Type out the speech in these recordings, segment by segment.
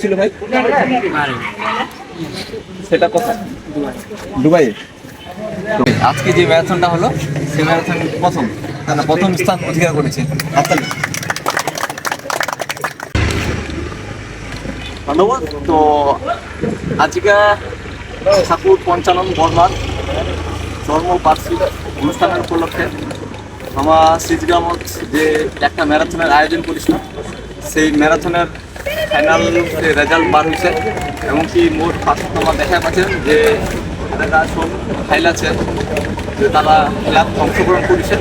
ছিল ভাই সেটা কোথায়? দুবাই। আজকে যে ম্যারাথনটা হলো সেই ম্যারাথন প্রথম স্থান অধিকার করেছে। ধন্যবাদ। তো আজকে ঠাকুর পঞ্চানন বর্মার জন্মবার্ষিক অনুষ্ঠানের উপলক্ষে আমার শ্রীগ্রামত যে একটা ম্যারাথনের আয়োজন করেছিল, সেই ম্যারাথনের ফাইনাল রেজাল্ট বার হয়েছে এবং কি মোট 500 দেখা পাচ্ছেন যে যারা ফাইল আছে যে তারা খেলার অংশগ্রহণ করেছে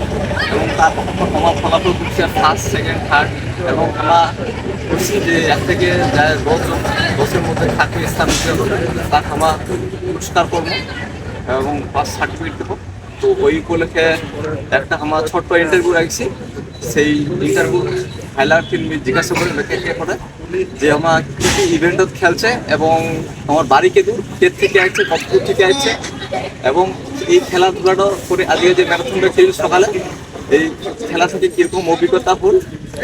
এবং তার আমার ফলাফল করছে ফার্স্ট, সেকেন্ড, থার্ড এবং আমরা করছি যে 1 থেকে 10 মধ্যে থাকবে স্থান তাকে আমরা পুরস্কার করবো এবং ফার্স্ট সার্টিফিকেট দেবো। তো ওই উপলক্ষে একটা আমার ছোট্ট ইন্টারভিউ রাখছি। সেই ইন্টারভিউ হাইলার জিজ্ঞাসা করে কে করে যে আমার কী কী ইভেন্টত খেলছে এবং আমার বাড়ি দূর থেকে আসছে, কত থেকে আসছে এবং এই খেলাধুলাটা করে আজকে যে ম্যারাথনটা খেলি সকালে, এই খেলা থেকে কীরকম অভিজ্ঞতা হল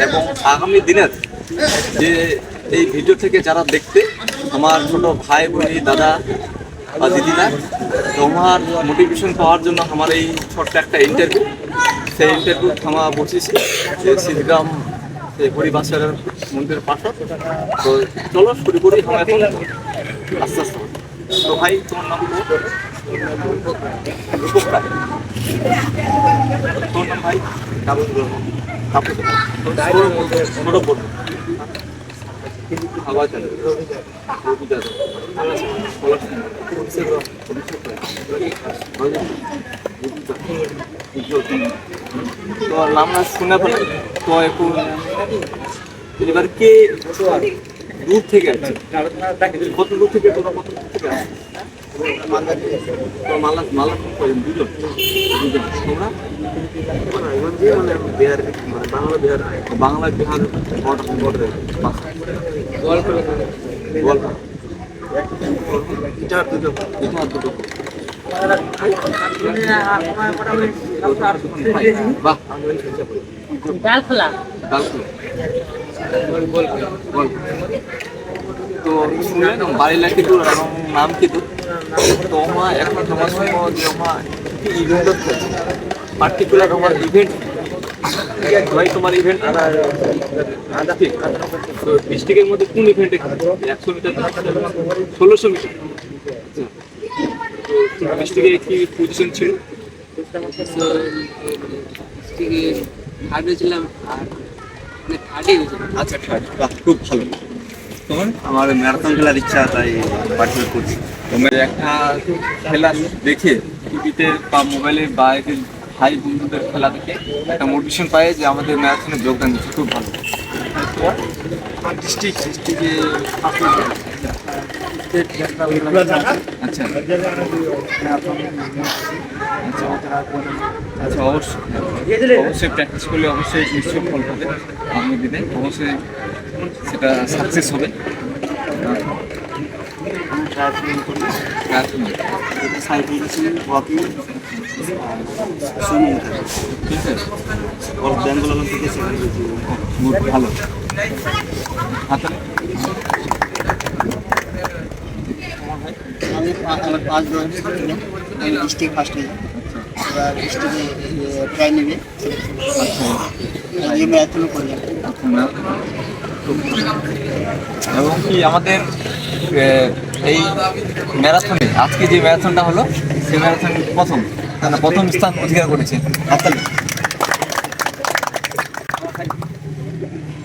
এবং আগামী দিনের যে এই ভিডিও থেকে যারা দেখতে আমার ছোট ভাই বোনি দাদা বা দিদিরা, তোমার মোটিভেশন পাওয়ার জন্য আমার এই ছোট্ট একটা ইন্টারভিউ, সেই ইন্টারভিউ থামা বসেছি যে শ্রীগ্রাম হরিবাসের মন্দিরের পাশে। তো চলো শুরু করি আমরা এখন আস্তে আস্তে। তো ভাই তোমার নাম রূপক রায়, তোর নাম ভাই ছোট আওয়াজ তো নাম না শুনে পেলে তো এখন এবার কে দূর থেকে আছে, কত দূর থেকে তোরা কত দূর থেকে আসছে? মালা দুজন তোমরা বিহার বাংলা বিহার বর্ডারে দুটো বাহ ডালখোলা তো শুনলেন বাড়ি লাগে দূর এবং নাম কিন্তু তো আমার এখন তোমার সময় যে আমার ইভেন্ট পার্টিকুলার আমার ইভেন্ট ভাই তোমার ইভেন্ট তো ডিস্ট্রিক্টের মধ্যে কোন ইভেন্টে 100 মিটার 1600 মিটার তো ডিস্ট্রিক্টে কি পজিশন ছিল? আচ্ছা খুব ভালো। তোমার আমার ম্যারাথন খেলার ইচ্ছা, তাই পার্টিসিপেট করছি। তোমার একটা খেলা দেখে টিভিতে বা মোবাইলে বা ভাই বন্ধুদের খেলা দেখে একটা মোটিভেশন পায় যে আমাদের ম্যারাথনে যোগদান দিচ্ছে, খুব ভালো। ডিস্ট্রিক্টে আচ্ছা আচ্ছা অবশ্যই প্র্যাকটিস করলে অবশ্যই নিশ্চয়ই ফল পাবে আগামী দিনে, অবশ্যই সেটা সাকসেস হবে। ভালো আমি আমার 5 জন আমি ডিস্ট্রিক্ট ফার্স্ট হই, এবার ডিস্ট্রিক্টে ট্রাই নেবে এই ম্যারাথনও করলাম। এবং কি আমাদের এই ম্যারাথনে আজকে যে ম্যারাথনটা হলো সেই ম্যারাথন প্রথম স্থান অধিকার করেছে।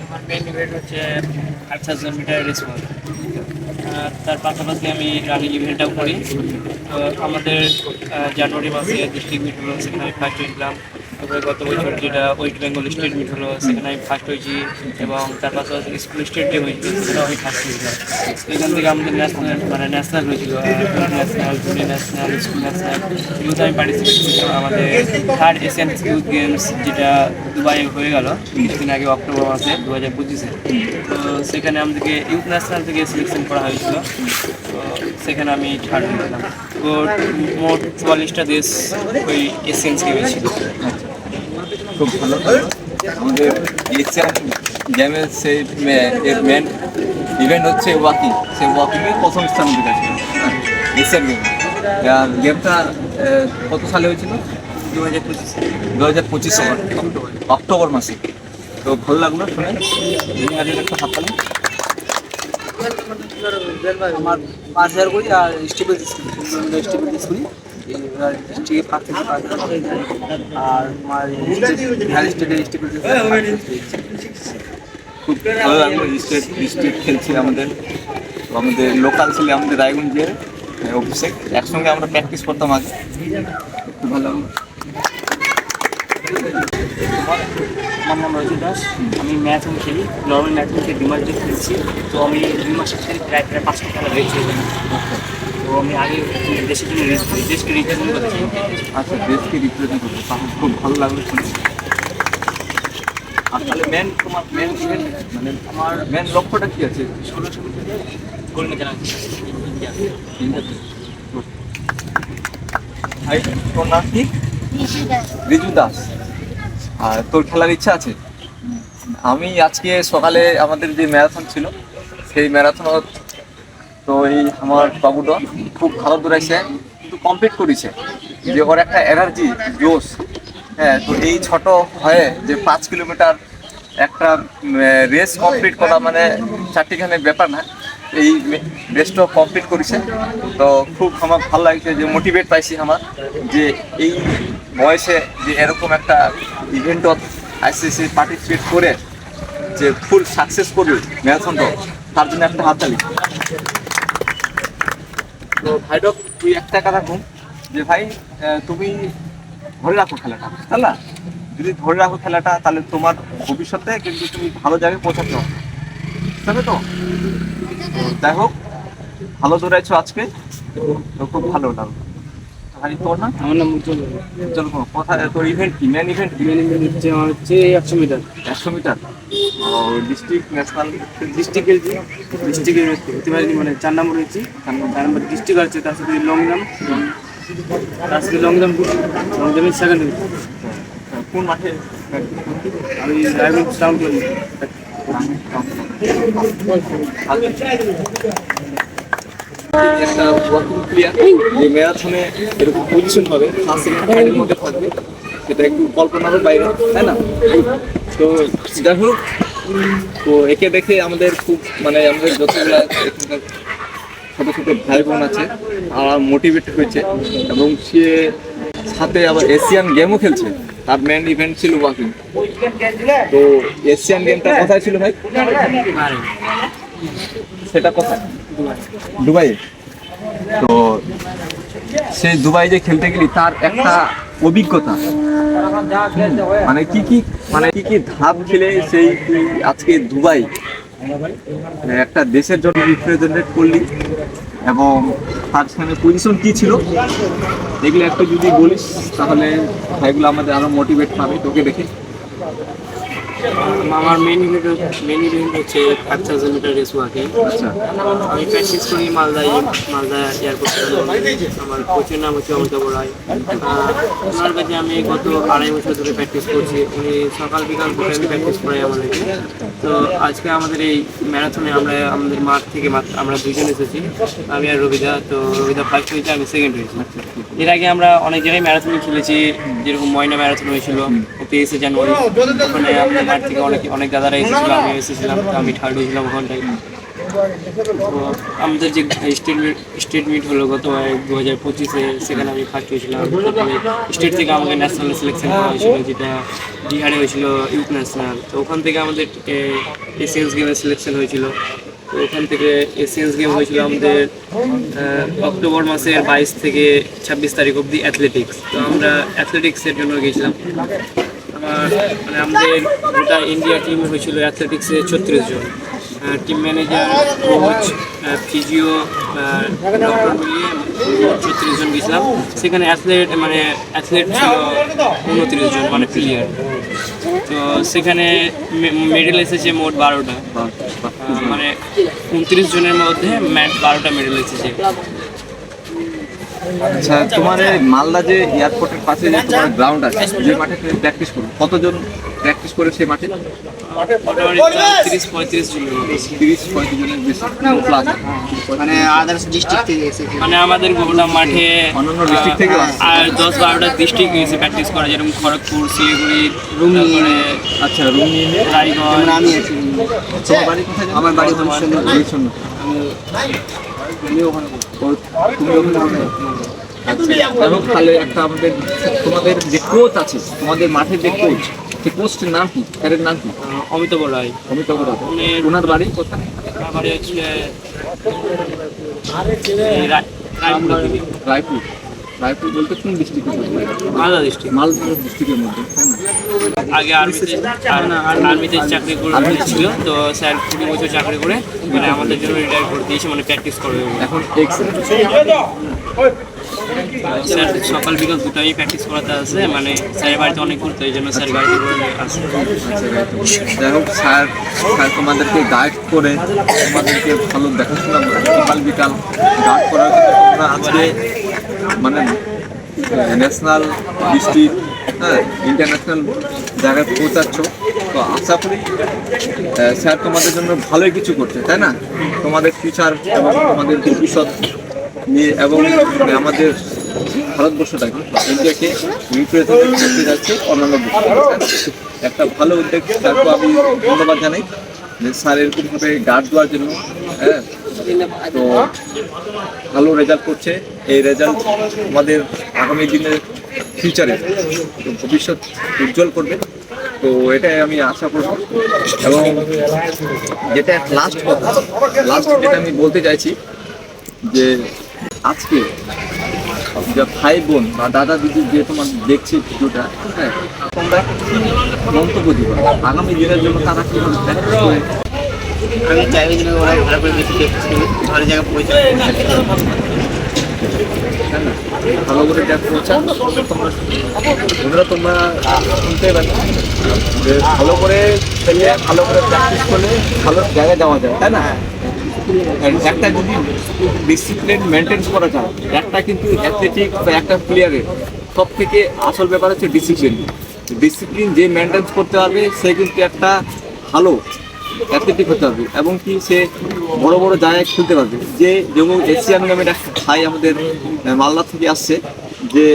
আমার মেইন ইভেন্ট হচ্ছে 8000 মিটার রেস ওয়াক, তার পাশাপাশি আমি রানিং ইভেন্টটাও করি। তো আমাদের জানুয়ারি মাসে ডিস্ট্রিক্ট মিট হলো, সেখানে আমি ফার্স্ট হয়েছিলাম। তারপরে গত বছর যেটা ওয়েস্ট বেঙ্গল স্টেট মিট হলো, সেখানে আমি ফার্স্ট হয়েছি এবং তার পাশাপাশি স্কুল স্টেট যে হয়েছিল সেটাও আমি ফার্স্ট হয়েছিলাম। এখান থেকে আমাদের ন্যাশনাল হয়েছিল, national junior national school national, এগুলোতে আমি পার্টিসিপেট করেছিলাম। আমাদের থার্ড এশিয়ান ইউথ গেমস যেটা দুবাই হয়ে গেল কিছুদিন আগে অক্টোবর মাসে 2025-এ, তো সেখানে আমাদেরকে ইউথ ন্যাশনাল থেকে সিলেকশন করা হয়েছিল। তো সেখানে আমি থার্ড হয়েছিলাম। তো মোট 44টা দেশ ওই এশিয়ান গেমে ছিল। খুব ভালো। আমাদের এশিয়ান গেমের সেই এর মেন ইভেন্ট হচ্ছে ওয়াকিং, সেই ওয়াকিংয়ে প্রথম স্থান অধিকার ছিল এশিয়ান গেম। গেমটা কত সালে হয়েছিল? 2025 অক্টোবর মাসে। তো ভালো লাগলো শুনে, একটা হাত তালি। আমার 5,000 করি আর স্টিপেল করি এবার ডিস্ট্রিক্টে ফার্স্ট থেকে আর আমার বিহার স্টেটের স্টিপেল খুব ভালো লাগলো। ডিস্ট্রিক্ট খেলছে আমাদের, তো আমাদের লোকাল ছিল আমাদের রায়গঞ্জের অভিষেক, একসঙ্গে আমরা প্র্যাকটিস করতাম আগে, খুব ভালো লাগলো। আমার নাম রজত দাস, আমি ম্যারাথন খেলি, নর্মাল ম্যারাথন খেলি 2 মাস ধরে খেলছি। তো আমি 2 মাসের খেলি প্রায় 5টা খেলা হয়েছে। তো আমি আগে দেশের জন্য দেশকে রিপ্রেজেন্ট করছি। আচ্ছা, দেশকে রিপ্রেজেন্ট করতে খুব ভালো লাগলো শুনে। আর তাহলে তোমার মেন ইভেন্ট মানে আমার মেন লক্ষ্যটা কি আছে? 1600 মিটার গোল্ড মেডেল আছে ইন্ডিয়াতে। ভাই তোর নাম কি? রিজু দাস। আর তোর খেলার ইচ্ছা আছে? আমি আজকে সকালে আমাদের যে ম্যারাথন ছিল সেই ম্যারাথন, তো এই আমার বাবুটা খুব ভালো দৌড়াইছে, কিন্তু কমপ্লিট করেছে, যে ওর একটা এনার্জি জোশ। হ্যাঁ, তো এই ছোট হয়ে যে 5 কিলোমিটার একটা রেস কমপ্লিট করা মানে চারটিখানের ব্যাপার না, এই রেসটা কমপ্লিট করেছে। তো খুব আমার ভালো লাগছে, যে মোটিভেট পাইছি আমার, যে এই বয়সে যে এরকম একটা ইভেন্টত আইসিসি পার্টিসিপেট করে যে ফুল সাকসেস করবে ম্যারাথনটা, তার জন্য একটা হাততালি। তো ভাইডক তুই একটা কথা কম, যে ভাই তুমি ধরে রাখো খেলাটা, তাই না? যদি ধরে রাখো খেলাটা, তাহলে তোমার ভবিষ্যতে কিন্তু তুমি ভালো জায়গায় পৌঁছাতে হবে, বুঝতে তো? যাই হোক, ভালো দৌড়াইছো আজকে, তো খুব ভালো লাগলো। ভাই তোর না? আমার নাম উজ্জ্বল। চলো কথা, তোর ইভেন্ট কি? মেন ইভেন্ট কি? হচ্ছে আমার হচ্ছে 100 মিটার। 100 metre district national? ডিস্ট্রিক্টের অতিবাহিনী মানে 4 নম্বর হয়েছি। 4 নম্বর ডিস্ট্রিক্ট আছে, তার সাথে লং জাম্প, তার সাথে লং জাম্পে 2nd হয়েছি। কোন মাঠে? আমি রায়গঞ্জ টাউন করি। একটা ওয়াকিং প্লেয়ার যে ম্যারাথনে এরকম পজিশন হবে, ফার্স্ট সেকেন্ড থার্ডের মধ্যে থাকবে, সেটা একটু কল্পনারও বাইরে, তাই না? তো যাই হোক, তো একে দেখে আমাদের খুব মানে আমাদের যতগুলো এখানকার ছোটো ছোটো ভাই বোন আছে আর মোটিভেট হয়েছে, এবং সে সাথে আবার এশিয়ান গেমও খেলছে। তার মেন ইভেন্ট ছিল ওয়াকিং। তো এশিয়ান গেমটা কোথায় ছিল ভাই? সেটা কোথায়? দুবাই। তো সেই দুবাই যে খেলতে গেলি, তার একটা অভিজ্ঞতা মানে কি কি ধাপ খেলে সেই তুই আজকে দুবাই একটা দেশের জন্য রিপ্রেজেন্টেট করলি, এবং তার সঙ্গে পজিশন কি ছিল, এগুলো একটু যদি বলিস তাহলে এগুলো আমাদের আরো মোটিভেট পাবে তোকে দেখে। আমার মেন ইভেন্ট হচ্ছে 5000 মিটার রেস ওয়াকিং। আচ্ছা, আমি প্র্যাকটিস করি মালদা এয়ারপোর্ট। আমার কোচের নাম হচ্ছে অমিতাভ রায়। ওনার কাছে আমি গত 2.5 বছর ধরে প্র্যাকটিস করছি। উনি সকাল বিকাল দুটো প্র্যাকটিস করাই আমাদেরকে। তো আজকে আমাদের এই ম্যারাথনে আমাদের মাঠ থেকে আমরা 2 জন এসেছি, আমি আর রবিদা। তো রবিদা ফার্স্ট হয়েছে, আমি সেকেন্ড হয়েছি। এর আগে আমরা অনেক জায়গায় ম্যারাথনে খেলেছি, যেরকম ময়না ম্যারাথন হয়েছিল 23শে জানুয়ারি। ওখানে আমাদের মাঠ থেকে অনেক দাদারা এসেছিল, আমিও এসেছিলাম। আমি থার্ড হয়েছিলাম ওখানটায়। তো আমাদের যে স্টেট মিট হলো গত 2025-এ, সেখানে আমি ফার্স্ট হয়েছিলাম। তারপরে স্টেট থেকে আমাকে ন্যাশনাল সিলেকশন করা হয়েছিল, যেটা বিহারে হয়েছিল ইউথ ন্যাশনাল। তো ওখান থেকে আমাদের এশিয়ানস গেমে সিলেকশন হয়েছিল। তো ওখান থেকে এশিয়ানস গেম হয়েছিল আমাদের অক্টোবর মাসের 22 থেকে 26 তারিখ অবধি অ্যাথলেটিক্স। তো আমরা অ্যাথলেটিক্সের জন্য গিয়েছিলাম। মানে আমাদের গোটা ইন্ডিয়া টিম হয়েছিল অ্যাথলেটিক্সে 36 জন। Team manager, coach, physio, doctor মিলিয়ে 36 জন গেছিলাম। সেখানে অ্যাথলেট ছিল 29 জন, মানে প্লেয়ার। তো সেখানে মেডেল এসেছে মোট 12টা, মানে 29 জনের মধ্যে 12টা মেডেল এসেছে। আচ্ছা, তোমার এই মালদা যে এয়ারপোর্টের পাশে যে তোমার গ্রাউন্ড আছে, যে মাঠে তুমি প্র্যাকটিস করো, কতজন প্র্যাকটিস করে সেই মাঠে? মোটামুটি 30-35 জন। 30-35 জনের বেশি প্লাস। মানে আদার্স ডিস্ট্রিক্ট থেকে এসেছে। মানে আমাদের গোটা মাঠে অন্যান্য ডিস্ট্রিক্ট থেকে আসে? আর 10-12টা ডিস্ট্রিক্ট গেছে প্র্যাকটিস করা, যেরকম খড়গপুর, শিলিগুড়ি, তারপরে আচ্ছা, রুম নিয়ে নিয়ে? রায়গঞ্জ। যেমন আমি আছি, তোমার বাড়ি কোথায়? আমার বাড়ি হরিশ্চন্দ্র। হরিশ্চন্দ্র। আমি ওখানে পড়ি। তুমি ওখানে পড়ো? আচ্ছা, এবং তাহলে একটা আমাদের তোমাদের যে কোচ আছে, তোমাদের মাঠের যে কোচ, সেই কোচটির নাম কি? স্যারের নাম কি? অমিতাভ রায়। অমিতাভ রায়। ওনার বাড়ি কোথায়? আমার বাড়ি হচ্ছে রায়পুর দিকে। রায়পুর। রায়পুর বলতে কোন ডিস্ট্রিক্টের মধ্যে? মালদা ডিস্ট্রিক্ট। মালদা ডিস্ট্রিক্টের মধ্যে, তাই না? আগে আর্মিতে চাকরি করে ছিল, তো স্যার 20 বছর চাকরি করে মানে আমাদের জন্য রিটায়ার করে দিয়েছে, মানে প্র্যাকটিস করবে বলে। এখন স্যার সকাল বিকাল দুটাই প্র্যাকটিস করাতে আসে, মানে স্যারের বাড়িতে অনেক ঘুরতো, এই জন্য স্যার বাড়িতে করে আসে। যাই হোক, স্যার স্যার তোমাদেরকে গাইড করে তোমাদেরকে ভালো দেখাশোনা করে সকাল বিকাল গাইড করার জন্য তোমরা আজকে মানে ন্যাশনাল, ডিস্ট্রিক্ট, হ্যাঁ, ইন্টারন্যাশনাল জায়গায় পৌঁছাচ্ছ। তো আশা করি স্যার তোমাদের জন্য ভালোই কিছু করছে, তাই না? তোমাদের ফিউচার এবং তোমাদের ভবিষ্যৎ নিয়ে, এবং আমাদের ভারতবর্ষটাকে, ইন্ডিয়াকে রিপ্রেজেন্ট করতে যাচ্ছে অন্যান্য দেশে। একটা ভালো উদ্যোগ, স্যারকে আমি ধন্যবাদ জানাই যে স্যার এরকমভাবে গার্ড দেওয়ার জন্য। হ্যাঁ, তো ভালো রেজাল্ট করছে। এই রেজাল্ট আমাদের আগামী দিনের ফিউচারে ভবিষ্যৎ উজ্জ্বল করবে। তো এটাই আমি আশা করব। এবং যেটা লাস্ট যেটা আমি বলতে চাইছি যে আজকে যে ভাই বোন বা দাদা দিদি যে তোমার দেখছে ভিডিওটা, হ্যাঁ, তোমরা মন্তব্য দিবে আগামী দিনের জন্য তারা কীভাবে প্র্যাকটিস করে। আমি চাইবো যেন ওরা ভালো করে বেশি প্র্যাকটিস করে ভালো জায়গায় পৌঁছায়। তাই না? ভালো করে যা পৌঁছান তোমরা শুনতে পারো যে ভালো করে খেলে, ভালো করে প্র্যাকটিস করলে ভালো জায়গায় যাওয়া যায়, তাই না? একটা যদি ডিসিপ্লিন মেনটেন করা যায়, একটা কিন্তু অ্যাথলেটিক বা একটা প্লেয়ারের সব থেকে আসল ব্যাপার হচ্ছে ডিসিপ্লিন। ডিসিপ্লিন যে মেনটেন করতে পারবে সে কিন্তু একটা ভালো অ্যাথলেটিক হতে হবে, এবং কি সে বড় বড় জায়গায় খেলতে পারবে। যেমন এশিয়ান গেমের একটা ভাই আমাদের মালদা থেকে আসছে, যে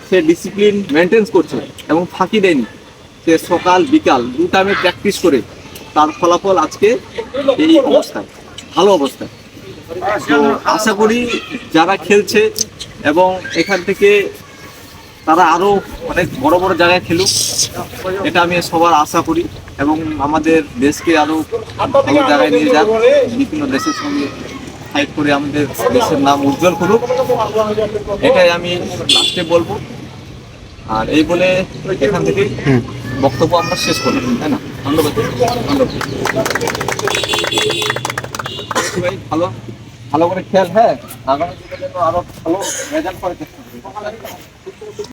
সে ডিসিপ্লিন মেনটেন করছে এবং ফাঁকি দেয়নি। সে সকাল বিকাল 2 টাইমে প্র্যাকটিস করে তার ফলাফল আজকে এই অবস্থায়, ভালো অবস্থায়। তো আশা করি যারা খেলছে এবং এখান থেকে তারা আরও অনেক বড় বড় জায়গায় খেলুক, এটা আমি সবার আশা করি। এবং আমাদের দেশকে আরও ভালো জায়গায় নিয়ে যাক, বিভিন্ন দেশের সঙ্গে ফাইট করে আমাদের দেশের নাম উজ্জ্বল করুক, এটাই আমি লাস্টে বলবো। আর এই বলে এখান থেকে বক্তব্য আমরা শেষ করলাম, তাই না? ধন্যবাদ। ভাই, ভালো ভালো করে খেল, হ্যাঁ, আগামী দিনের জন্য আরো ভালো রেজাল্ট করে চেষ্টা করবো।